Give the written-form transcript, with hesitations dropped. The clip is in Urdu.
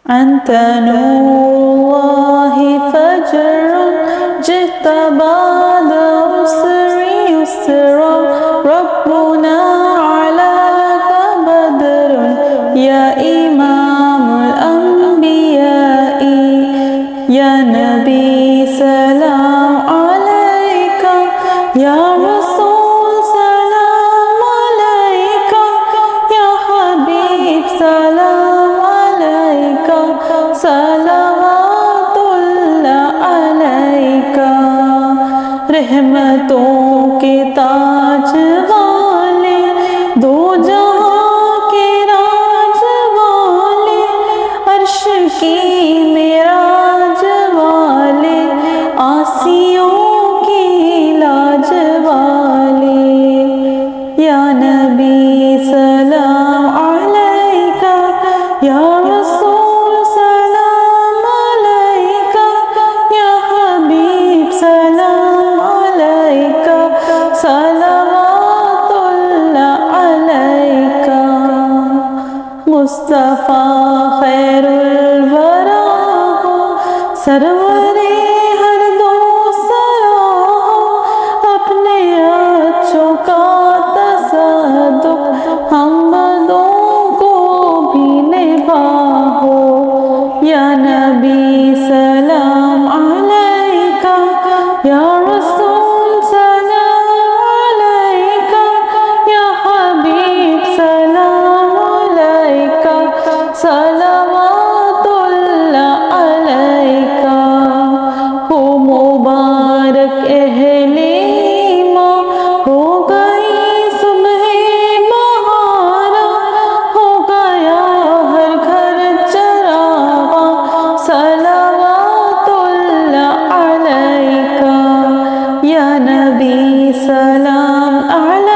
أنت نور الله فجر جئت بعد عسر يسرا ربنا علاك بدر يا إمام الأنبياء يا نبي سلام عليك يا رسول سلام عليك يا حبيب سلام عليك صلوات اللہ علیک رحمتوں کے تاج والے دو جہاں کے راج والے عرش کی معراج والے آسیوں کی لاج والے یا نبی سلام علیک یا رسول سلام علیک یا حبیب سلام علیک صلوات اللہ علیک مصطفیٰ خیر الورا ہو سرور ہر دو سرا ہو اپنے اچھوں کا تصدق حمدوں کو بھی نبھا ہو یا نبی سلام علیک یا رسول سلام علیک یا حبیب سلام علیک صلوات اللہ علیک ہو مبارک اہل ایمان ہو گئی صبح بہارا ہو گیا ہر گھر چراغاں صلوات اللہ علیک یا نبی سلام علیک